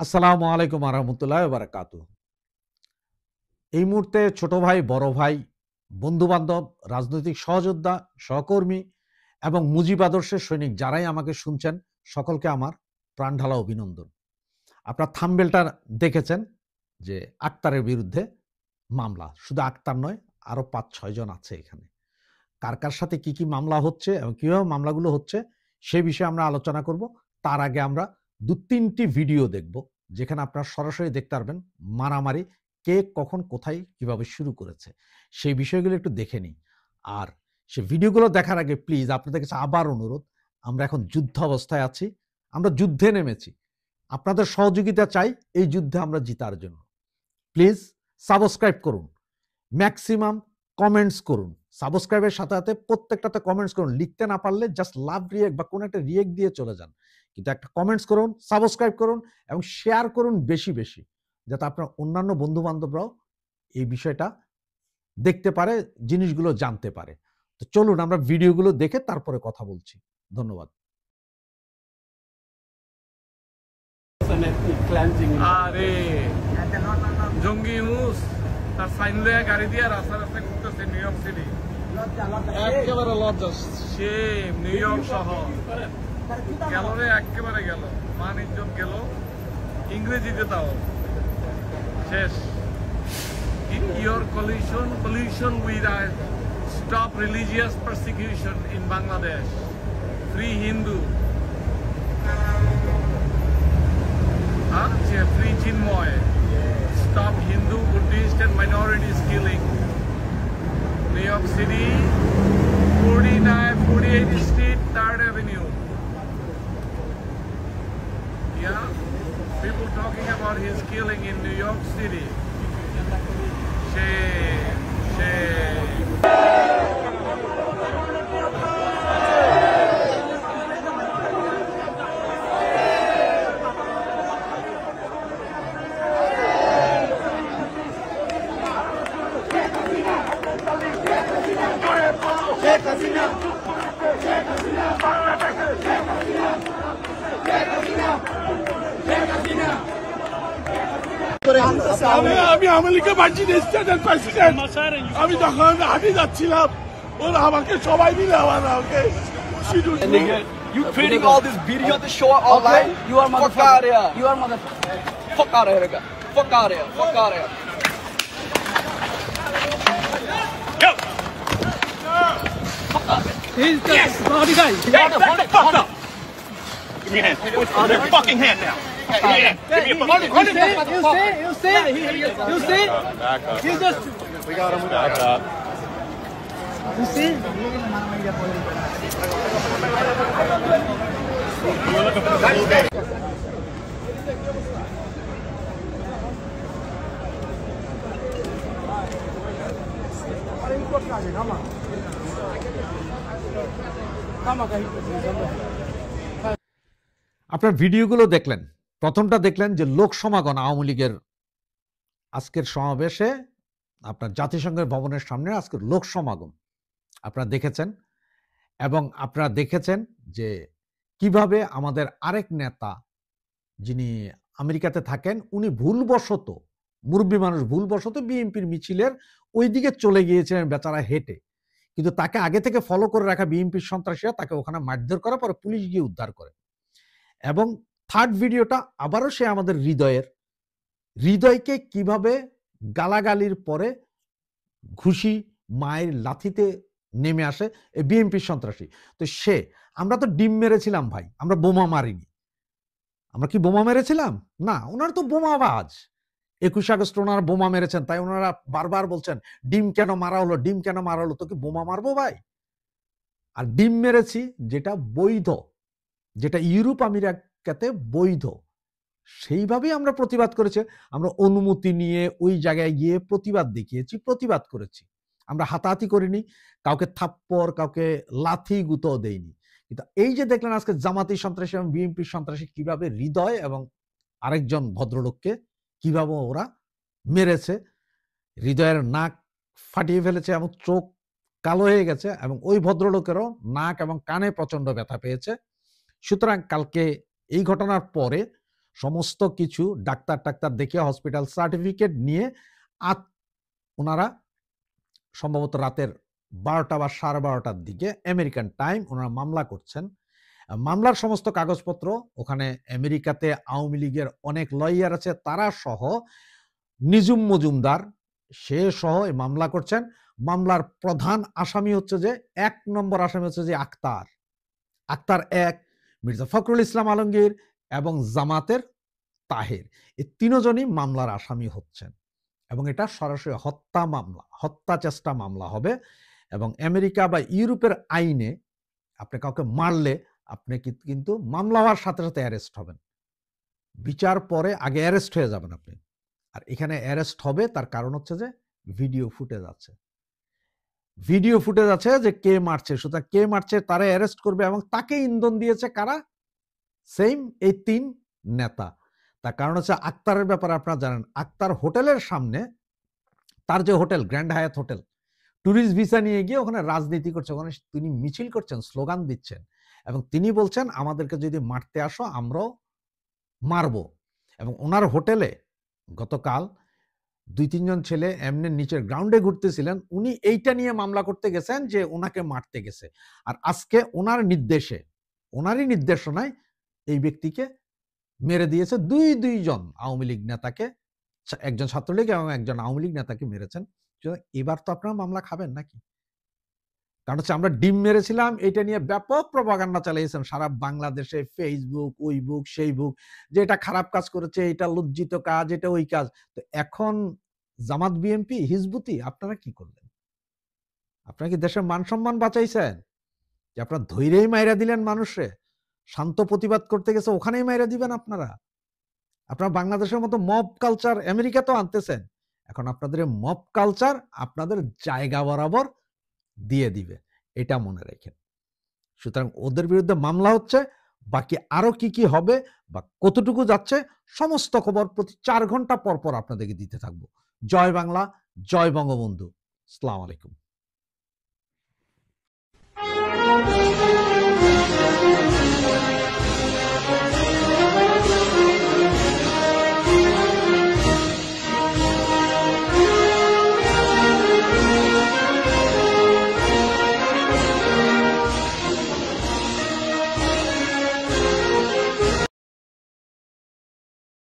আসসালামু আলাইকুম রহমতুল্লাহ বারাকাতু। এই মুহূর্তে ছোট ভাই, বড় ভাই, বন্ধু-বান্ধব, রাজনৈতিক সহযোদ্ধা, সহকর্মী এবং মুজিব আদর্শের সৈনিক যারাই আমাকে শুনছেন, সকলকে আমার প্রাণঢালা অভিনন্দন। আপনার থাম্বনেলটা দেখেছেন যে আক্তারের বিরুদ্ধে মামলা। শুধু আক্তার নয়, আরো ৫-৬ জন আছে এখানে। কার, কার সাথে কি মামলা হচ্ছে এবং কিভাবে মামলাগুলো হচ্ছে সে বিষয়ে আমরা আলোচনা করব। তার আগে আমরা ২-৩টি ভিডিও দেখব যেখানে আপনারা সরাসরি দেখতে পারবেন মারামারি কে কখন কোথায় কিভাবে শুরু করেছে। সেই বিষয়গুলো একটু দেখে নিই। আর সেই ভিডিওগুলো দেখার আগে প্লিজ আপনাদের কাছে আবার অনুরোধ, আমরা এখন যুদ্ধ অবস্থায় আছি। আমরা যুদ্ধে নেমেছি। আপনাদের সহযোগিতা চাই এই যুদ্ধে আমরা জিতার জন্য। প্লিজ সাবস্ক্রাইব করুন। ম্যাক্সিমাম কমেন্টস করুন। সাবস্ক্রাইবের সাথে, সাথে প্রত্যেকটাতে কমেন্টস করুন। লিখতে না পারলে জাস্ট লাভ রিঅ্যাক্ট বা কোনো একটা রিঅ্যাক্ট দিয়ে চলে যান। কিন্তু একটা কমেন্টস করুন, সাবস্ক্রাইব করুন এবং শেয়ার করুন বেশি, বেশি। যাতে আপনার অন্যান্য বন্ধু-বান্ধবরাও এই বিষয়টা দেখতে পারে, জিনিসগুলো জানতে পারে। তো চলুন আমরা ভিডিওগুলো দেখে তারপরে কথা বলছি। ধন্যবাদ। আরে জঙ্গি ইউনুস তার সাইন লয়ে গাড়ি দিয়ে রাস্তা রাস্তায় ঘুরতেছে নিউ ইয়র্ক সিটি। একেবারে লজ্জা, সে নিউ ইয়র্ক শহর গেল রে, একেবারে গেল, মান ইজ্জত গেল। ইংরেজিতে তাও শেষ। In your coalition with stop religious persecution in Bangladesh, free Hindu, free Chinmoy, stop Hindu, Buddhist and minorities killing. New York City, 48th Street, 3rd Avenue. Yeah, people talking about his killing in New York City. Shame, shame. আমি America Virginia স্টেটের president. আমি তখন হাঁটি যাচ্ছিলাম, ওরা আমাকে সবাই মিলে আমাকে You creating all this video to show up online? You are motherfucker. Fuck out of here. You are motherfucker. Fuck out of here, nigga. Fuck out of here. Fuck out of here. Go! Fuck out of here. He's just body guy. Hey, hold the fuck up! Give me your hand. Give me your fucking hand now. Give me your hand. Give me your fucking hand. You see? You just... We got him. Back up. You see? আপনার ভিডিওগুলো দেখলেন। প্রথমটা দেখলেন যে লোক সমাগম আওয়ামী লীগের আজকের সমাবেশে আপনার জাতিসংঘের ভবনের সামনে আজকের লোক সমাগম আপনারা দেখেছেন এবং আপনারা দেখেছেন যে কিভাবে আমাদের আরেক নেতা যিনি আমেরিকাতে থাকেন উনি ভুলবশত, মুরব্বী মানুষ ভুলবশত বিএনপির মিছিলের ওই দিকে চলে গিয়েছিলেন বেচারা হেঁটে। কিন্তু তাকে আগে থেকে ফলো করে রাখা বিএনপির সন্ত্রাসীরা তাকে ওখানে মারধর করার পরে পুলিশ গিয়ে উদ্ধার করে। এবং থার্ড ভিডিওটা আবারও সে আমাদের হৃদয়কে কিভাবে গালাগালির পরে ঘুষি মায়ের লাথিতে নেমে আসে এই বিএনপির সন্ত্রাসী। তো আমরা তো ডিম মেরেছিলাম ভাই, আমরা বোমা মারিনি। আমরা কি বোমা মেরেছিলাম? না, ওনারা তো বোমাবাজ। 21 আগস্ট ওনারা বোমা মেরেছেন, তাই ওনারা বারবার বলছেন ডিম কেন মারা হলো, ডিম কেন মারা হলো। তো কি বোমা মারবো ভাই? আর ডিম মেরেছি যেটা বৈধ, যেটা ইউরোপ আমেরিকাতে বৈধ, সেইভাবেই আমরা প্রতিবাদ করেছি। আমরা অনুমতি নিয়ে ওই জায়গায় গিয়ে প্রতিবাদ দেখিয়েছি, প্রতিবাদ করেছি। আমরা হাতাহাতি করিনি, কাউকে থাপ্পড়, কাউকে লাথি গুঁতো দেইনি। কিন্তু এই যে দেখলেন আজকে জামাতি সন্ত্রাসী এবং বিএনপির সন্ত্রাসী কিভাবে হৃদয় এবং আরেকজন ভদ্রলোককে কিভাবে ওরা মেরেছে, হৃদয়ের নাক ফাটিয়ে ফেলেছে এবং চোখ কালো হয়ে গেছে এবং ওই ভদ্রলোকেরও নাক এবং কানে প্রচন্ড ব্যথা পেয়েছে। সুতরাং কালকে এই ঘটনার পরে সমস্ত কিছু ডাক্তার দেখে হসপিটাল সার্টিফিকেট নিয়ে ওনারা সম্ভবত রাতের 12টা বা 12:30টার দিকে আমেরিকান টাইম ওনারা মামলা করছেন। মামলার সমস্ত কাগজপত্র ওখানে আমেরিকাতে আওয়ামী লীগের অনেক লয়ার আছে, তারা সহ নিজুম মজুমদার সে সহ এই মামলা করছেন। মামলার প্রধান আসামি হচ্ছে যে 1 নম্বর আসামি হচ্ছে যে আক্তার 1, মির্জা ফখরুল ইসলাম আলমগীর এবং জামাতের তাহের, এই তিনজনই মামলার আসামি হচ্ছেন এবং এটা সরাসরি হত্যা মামলা, হত্যা চেষ্টা মামলা হবে। এবং আমেরিকা বা ইউরোপের আইনে আপনি কাউকে মারলে আপনি কিন্তু মামলা হওয়ার সাথে সাথে অ্যারেস্ট হবেন, বিচার পরে আগে অ্যারেস্ট হয়ে যাবেন আপনি। আর এখানে অ্যারেস্ট হবে তার কারণ হচ্ছে যে ভিডিও ফুটেজ আছে, যে কে মারছে, সুতরাং কে মারছে তারা অ্যারেস্ট করবে এবং তাকে ইন্ধন দিয়েছে কারা? সেম এই 3 নেতা। তার কারণ হচ্ছে আক্তারের ব্যাপারে আপনারা জানেন, আক্তার হোটেলের সামনে, তার যে hotel grand Hyatt hotel, tourist visa নিয়ে গিয়ে ওখানে রাজনীতি করছে, ওখানে তিনি মিছিল করছেন, স্লোগান দিচ্ছেন এবং তিনি বলছেন আমাদেরকে যদি মারতে আসো আমরাও মারবো। এবং ওনার হোটেলে গতকাল 2-3 জন ছেলে এমনি নিচের গ্রাউন্ডে ঘুরতেছিলেন, উনি এইটা নিয়ে মামলা করতে গেছেন যে ওনাকে মারতে গেছে। আর আজকে ওনারই নির্দেশনায় এই ব্যক্তিকে মেরে দিয়েছে। দুই জন আওয়ামী লীগ নেতাকে, একজন ছাত্রলীগ এবং একজন আওয়ামী লীগ নেতাকে মেরেছেন। এবার তো আপনারা মামলা খাবেন নাকি? কারণ হচ্ছে আমরা ডিম মেরেছিলাম এটা নিয়ে ব্যাপক প্রপাগান্ডা চালিয়েছেন সারা বাংলাদেশে, ফেসবুক, ওই বুক সেই বুক, যে এটা খারাপ কাজ করেছে, এটা লজ্জিত কাজ, এটা ওই কাজ। তো এখন জামাত, বিএনপি, হিজবুতি আপনারা কি করলেন? আপনারা কি দেশের মান সম্মান বাঁচাইছেন? যে আপনারা ধৈর্যই মাইরা দিলেন মানুষে, শান্ত প্রতিবাদ করতে গেছে ওখানেই মাইরা দিবেন আপনারা? আপনারা বাংলাদেশের মতো মব কালচার আমেরিকা তো আনতেছেন, এখন আপনাদের মব কালচার আপনাদের জায়গা বরাবর দিয়ে দিবে, এটা মনে রাখেন। সুতরাং ওদের বিরুদ্ধে মামলা হচ্ছে, বাকি আরো কি হবে বা কতটুকু যাচ্ছে সমস্ত খবর প্রতি 4 ঘন্টা পর পর আপনাদেরকে দিতে থাকবো। জয় বাংলা, জয় বঙ্গবন্ধু। আসসালামু আলাইকুম।